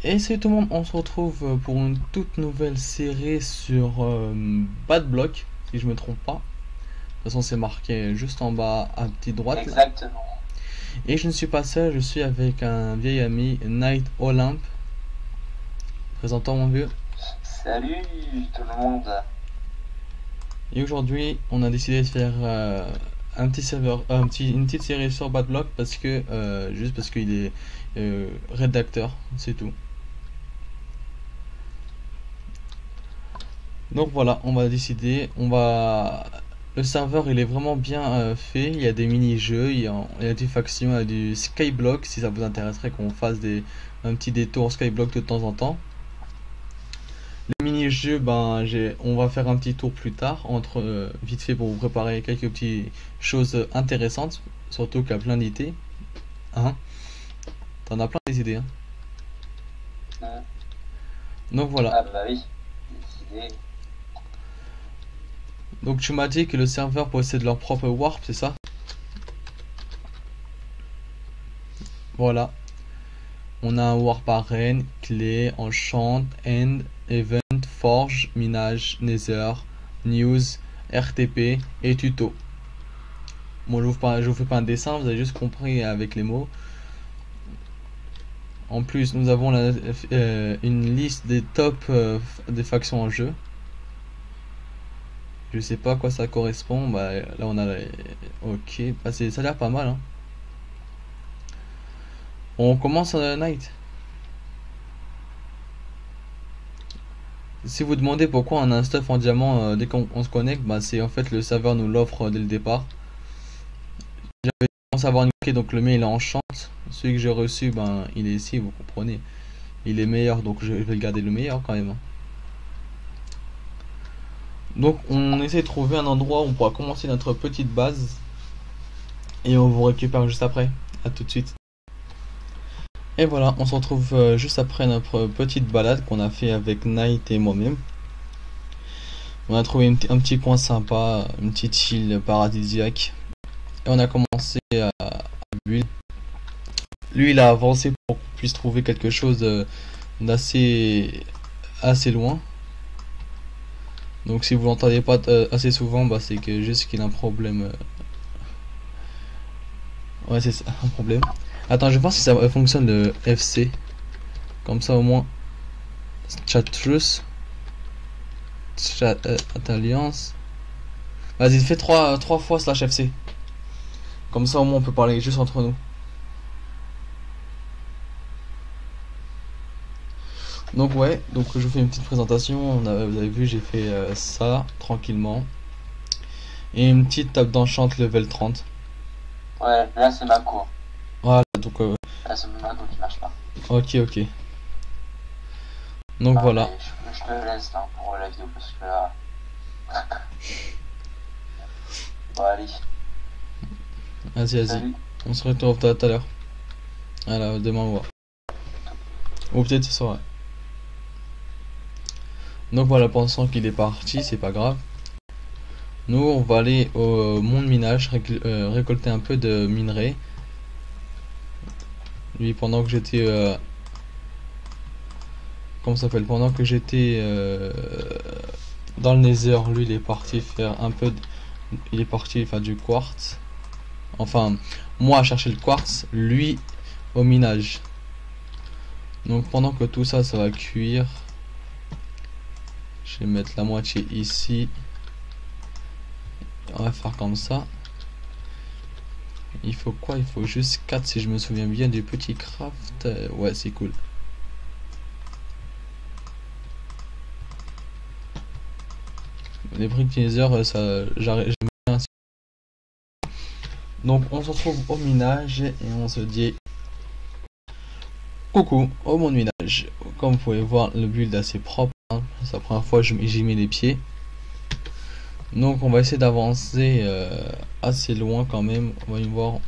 Et salut tout le monde, on se retrouve pour une toute nouvelle série sur Bad Block, si je me trompe pas. De toute façon, c'est marqué juste en bas à petite droite. Exactement. Et je ne suis pas seul, je suis avec un vieil ami, Night Olympe. Présentant mon vieux. Salut tout le monde. Et aujourd'hui, on a décidé de faire un petit serveur, une petite série sur Bad Block parce que juste parce qu'il est rédacteur, c'est tout. Donc voilà, on va décider, le serveur il est vraiment bien fait, il y a des mini-jeux, il y a des factions, il y a du Skyblock si ça vous intéresserait qu'on fasse un petit détour Skyblock de temps en temps. Les mini-jeux, on va faire un petit tour plus tard, vite fait pour vous préparer quelques petites choses intéressantes, surtout qu'il y a plein d'idées. Hein? T'en as plein des idées, hein? Donc voilà. Ah bah oui, décidé. Donc tu m'as dit que le serveur possède leur propre warp, c'est ça? Voilà. On a un warp arène, clé, enchant, end, event, forge, minage, nether, news, RTP et tuto. Bon, je vous fais pas un dessin, vous avez juste compris avec les mots. En plus, nous avons une liste des tops des factions en jeu. Je sais pas à quoi ça correspond. Bah, là, on a. Ok, bah, ça a l'air pas mal. Hein. On commence à Night. Si vous demandez pourquoi on a un stuff en diamant dès qu'on se connecte, bah, c'est en fait le serveur nous l'offre dès le départ. J'avais commencé à avoir une clé, donc le mien il est en chante. Celui que j'ai reçu, ben, il est ici, vous comprenez. Il est meilleur, donc je vais garder le meilleur quand même. Hein. Donc on essaie de trouver un endroit où on pourra commencer notre petite base. Et on vous récupère juste après. A tout de suite. Et voilà, on se retrouve juste après notre petite balade qu'on a fait avec Night et moi-même. On a trouvé un petit coin sympa, une petite île paradisiaque. Et on a commencé à build. Lui, il a avancé pour qu'on puisse trouver quelque chose d'assez assez loin. Donc si vous l'entendez pas assez souvent, bah, c'est que juste qu'il a un problème. Ouais, c'est ça, un problème. Attends, je vais voir si ça fonctionne le FC. Comme ça au moins. Chat truce. Chat alliance. Vas-y, fais 3 fois slash FC. Comme ça au moins on peut parler juste entre nous. Donc ouais, donc je vous fais une petite présentation. Vous avez vu, j'ai fait ça tranquillement. Et une petite table d'enchant level 30. Ouais, là c'est ma cour. Voilà, donc Là c'est ma cour qui marche pas. ok. Donc Ah, voilà. Je te laisse là pour la vidéo parce que là. Bon allez. Vas-y. On se retrouve tout à l'heure. Voilà, demain on va. Ou peut-être ce soir. Donc voilà, pensant qu'il est parti, c'est pas grave. Nous, on va aller au monde minage, récolter un peu de minerais. Lui, pendant que j'étais... comment ça s'appelle? Pendant que j'étais dans le Nether, lui, il est parti faire un peu... Il est parti faire du quartz. Enfin, moi à chercher le quartz, lui au minage. Donc pendant que tout ça, ça va cuire... Je vais mettre la moitié ici. On va faire comme ça. Il faut quoi? Il faut juste 4 si je me souviens bien du petit craft. Ouais, c'est cool. Les briques Nether, ça, j'aime bien. Donc on se retrouve au minage et on se dit coucou au monde minage. Comme vous pouvez voir, le build est assez propre. Hein. C'est la première fois que j'y mets les pieds. Donc on va essayer d'avancer assez loin quand même. On va y voir.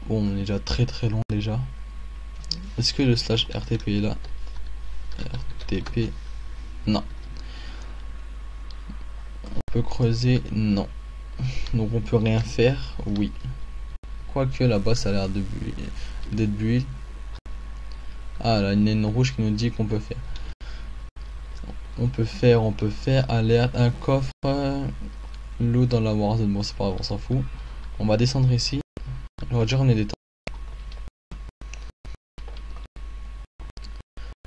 Bon, on est déjà très loin déjà. Est-ce que le slash RTP est là? RTP. Non. On peut creuser? Non. Donc on peut rien faire? Oui. Quoique là-bas ça a l'air d'être build. Ah là, il y a une rouge qui nous dit qu'on peut faire. On peut faire. Alerte, un coffre. L'eau dans la Warzone. Bon, c'est pas grave, on s'en fout. On va descendre ici. On va déjà ramener des temps.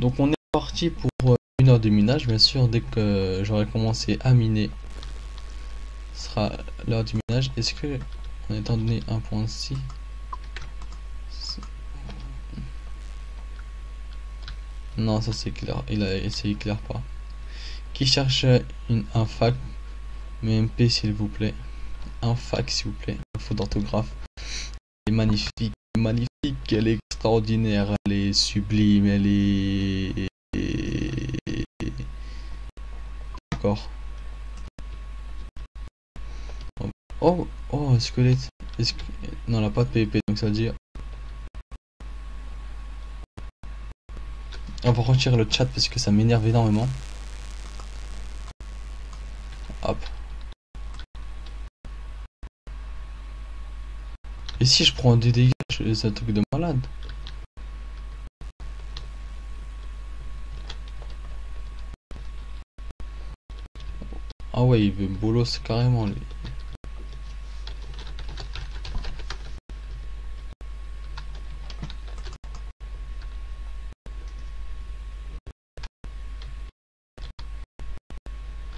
Donc on est parti pour 1 heure de minage. Bien sûr, dès que j'aurai commencé à miner, ce sera l'heure du minage. Est-ce que on est en donné 1.6? Non, ça c'est clair. Il a essayé clair pas. Qui cherche un fac? MP s'il vous plaît. Un fac s'il vous plaît. Faute d'orthographe. Elle est magnifique, magnifique, elle est extraordinaire, elle est sublime, elle est... D'accord. Oh, oh, squelette. Non, elle a pas de PvP, donc ça veut dire... On va retirer le chat parce que ça m'énerve énormément. Hop. Et si je prends des dégâts, c'est un truc de malade. Ah ouais, il veut bolos carrément lui.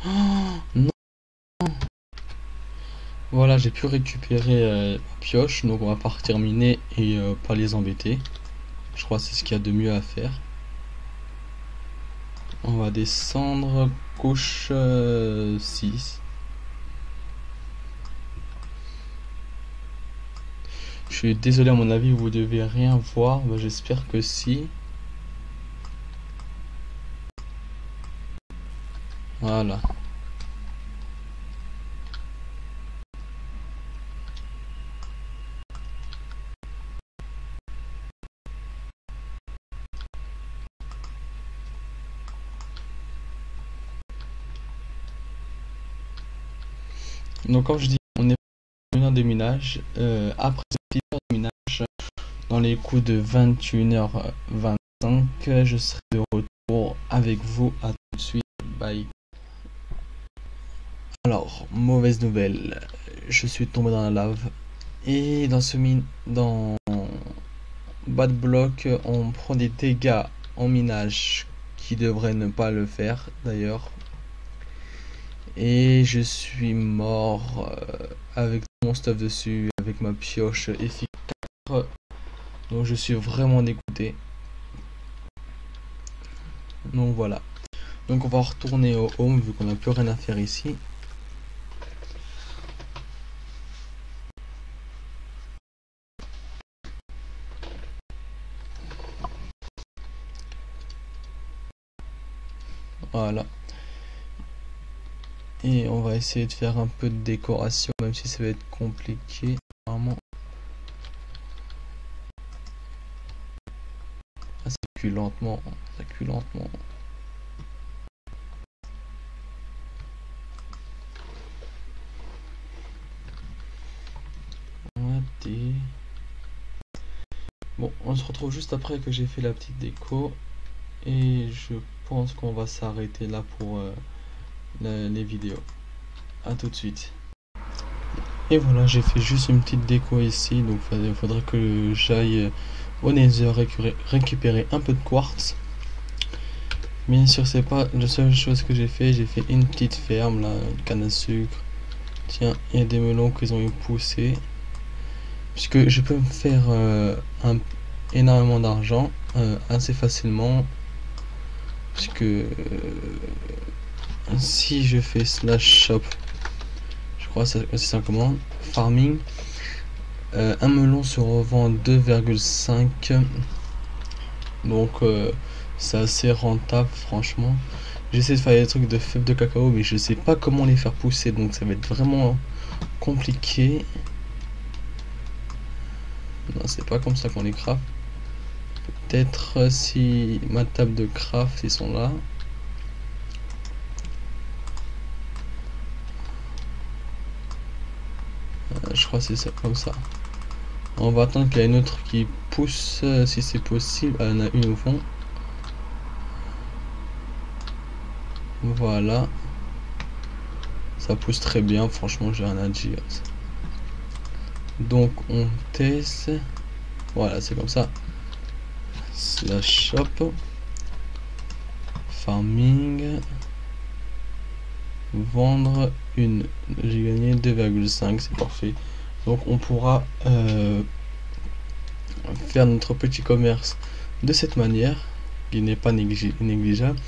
Oh, non. Voilà, j'ai pu récupérer ma pioche, donc on va partir miner et pas les embêter. Je crois que c'est ce qu'il y a de mieux à faire. On va descendre, couche 6. Je suis désolé, à mon avis, vous devez rien voir. Bah, j'espère que si. Voilà. Donc comme je dis, on est en de minage. Après cette heure de minage, dans les coups de 21h25, je serai de retour avec vous. À tout de suite. Bye. Alors, mauvaise nouvelle. Je suis tombé dans la lave. Et dans bas de bloc, on prend des dégâts en minage qui devraient ne pas le faire d'ailleurs. Et je suis mort avec mon stuff dessus, avec ma pioche FI4. Donc je suis vraiment dégoûté. Donc voilà. Donc on va retourner au home vu qu'on n'a plus rien à faire ici. Voilà. Et on va essayer de faire un peu de décoration, même si ça va être compliqué. Vraiment. Ah, ça cuit lentement. Ça cuit lentement. Bon, on se retrouve juste après que j'ai fait la petite déco. Et je pense qu'on va s'arrêter là pour les vidéos. A tout de suite. Et voilà, j'ai fait juste une petite déco ici. Donc il faudrait que j'aille au Nether récupérer un peu de quartz. Bien sûr, c'est pas la seule chose que j'ai fait. J'ai fait une petite ferme là, une canne à sucre. Tiens, il y a des melons qu'ils ont poussé. Puisque je peux me faire énormément d'argent assez facilement. Puisque si je fais slash shop, je crois que c'est ça commande, farming, un melon se revend 2,5. Donc c'est assez rentable franchement. J'essaie de faire des trucs de fèves de cacao mais je sais pas comment les faire pousser, donc ça va être vraiment compliqué. Non, c'est pas comme ça qu'on les craft. Peut-être si ma table de craft ils sont là. Je crois que c'est ça, comme ça. On va attendre qu'il y ait une autre qui pousse si c'est possible. Ah, il y en a une au fond. Voilà. Ça pousse très bien, franchement j'ai rien à dire. Donc on teste. Voilà, c'est comme ça. Slash shop. Farming. Vendre une. J'ai gagné 2,5, c'est parfait. Donc on pourra faire notre petit commerce de cette manière, qui n'est pas négligeable.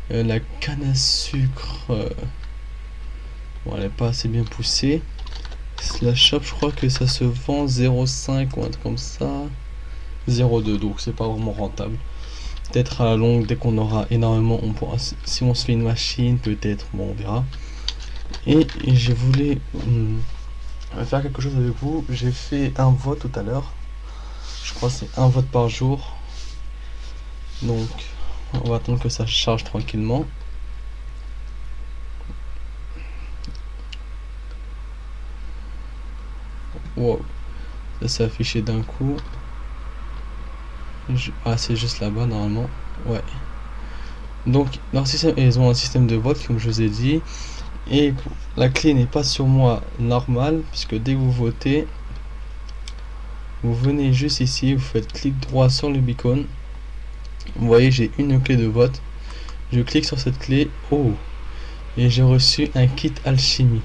La canne à sucre, bon, elle n'est pas assez bien poussée. Slash shop, je crois que ça se vend 0,5 ou un truc comme ça, 0,2, donc c'est pas vraiment rentable. Peut-être à la longue, dès qu'on aura énormément, on pourra, si on se fait une machine, peut-être, bon, on verra. Et je voulais faire quelque chose avec vous. J'ai fait un vote tout à l'heure, je crois que c'est un vote par jour, donc on va attendre que ça charge tranquillement. Wow, ça s'est affiché d'un coup. Ah, c'est juste là-bas normalement. Ouais. Donc leur système, ils ont un système de vote comme je vous ai dit. Et la clé n'est pas sur moi normal, puisque dès que vous votez, vous venez juste ici, vous faites clic droit sur le beacon. Vous voyez, j'ai une clé de vote. Je clique sur cette clé. Oh, et j'ai reçu un kit alchimie,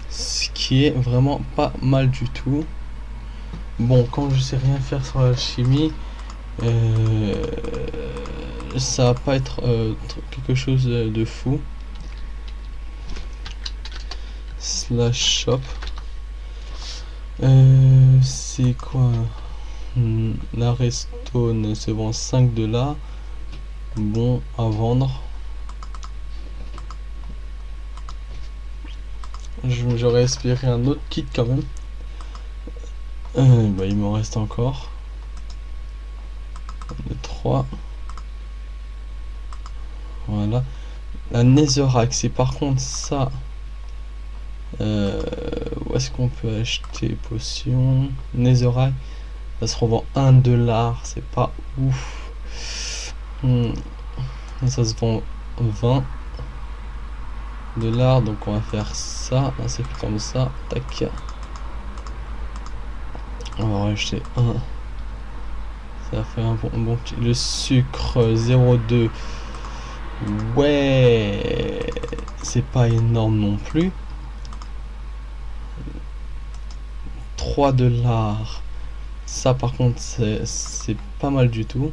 ce qui est vraiment pas mal du tout. Bon, quand je sais rien faire sur l'alchimie, ça va pas être quelque chose de fou. Slash shop, c'est quoi? La redstone se vend 5 $. Bon à vendre. J'aurais espéré un autre kit quand même. Bah, il m'en reste encore 3. Voilà. La netherrack, c'est par contre ça. Où est-ce qu'on peut acheter potions? Netherrack, ça se revend 1 $. C'est pas ouf. Ça se vend 20 $. Donc on va faire ça. C'est comme ça. Tac. On va racheter un. Ça fait un bon petit. Le sucre 0,2. Ouais, c'est pas énorme non plus. 3 $. Ça par contre c'est pas mal du tout.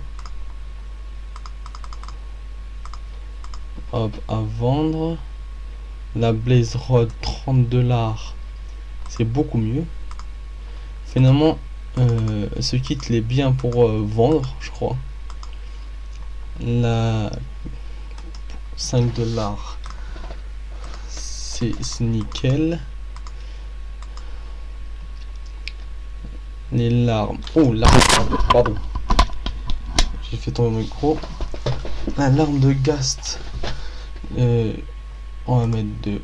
Hop, à vendre. La Blaze Rod 30 $. C'est beaucoup mieux. Finalement, ce kit il est bien pour vendre, je crois. La 5 $, c'est nickel. Les larmes. Oh, l'arme. Pardon. J'ai fait tomber mon micro. La larme de Ghast. On va mettre 2.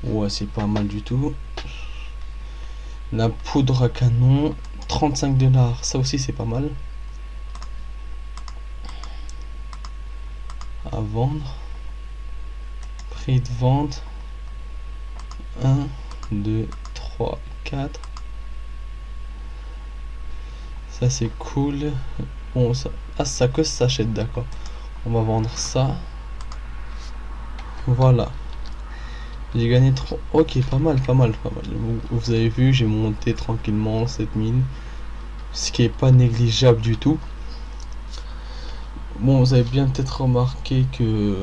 Ouais, c'est pas mal du tout. La poudre à canon. 35 $. Ça aussi, c'est pas mal. À vendre. Prix de vente. 1, 2, 3, 4. Ça c'est cool. Bon, ça, ah, ça que ça s'achète, d'accord. On va vendre ça. Voilà. J'ai gagné 3. Ok, pas mal. Vous avez vu, j'ai monté tranquillement cette mine. Ce qui est pas négligeable du tout. Bon, vous avez bien peut-être remarqué que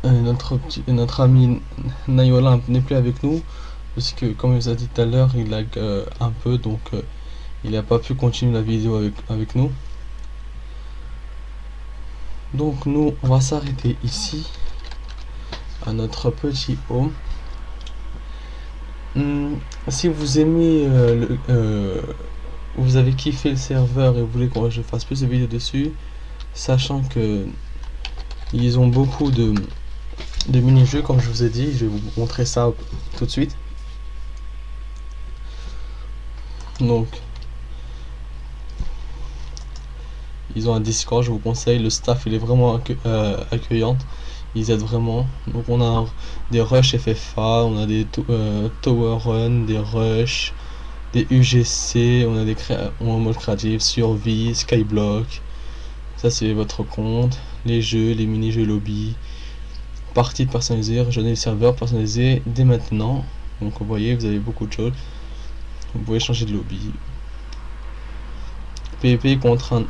notre ami Nayola n'est plus avec nous. Parce que, comme je vous ai dit tout à l'heure, il lag un peu. Donc, il n'a pas pu continuer la vidéo avec nous. Donc nous on va s'arrêter ici à notre petit home. Si vous aimez vous avez kiffé le serveur et vous voulez que je fasse plus de vidéos dessus, sachant que ils ont beaucoup de mini-jeux comme je vous ai dit, je vais vous montrer ça tout de suite. Donc ils ont un Discord, je vous conseille, le staff il est vraiment accueillant, ils aident vraiment. Donc on a des rushs FFA, on a des tower run, des rushs, des UGC, on a des en mode créatif, survie, skyblock, ça c'est votre compte, les jeux, les mini-jeux lobby, partie personnalisée, rejoignez le serveur personnalisé dès maintenant. Donc vous voyez, vous avez beaucoup de choses, vous pouvez changer de lobby. PvP contre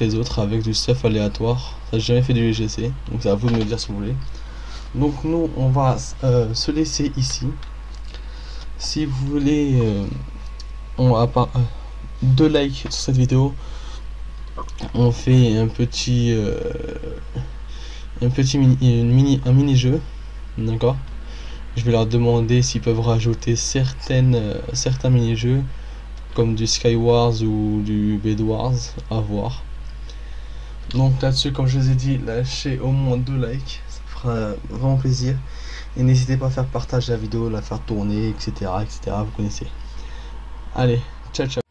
les autres avec du stuff aléatoire. Ça, j'ai jamais fait du UGC, donc c'est à vous de me dire si vous voulez. Donc nous on va se laisser ici. Si vous voulez on va pas 2 likes sur cette vidéo, on fait un petit mini jeu, d'accord. Je vais leur demander s'ils peuvent rajouter certains mini jeux comme du Skywars ou du Bed Wars, à voir. Donc là-dessus, comme je vous ai dit, lâchez au moins 2 likes, ça fera vraiment plaisir. Et n'hésitez pas à faire partager la vidéo, la faire tourner, etc. Vous connaissez. Allez, ciao ciao.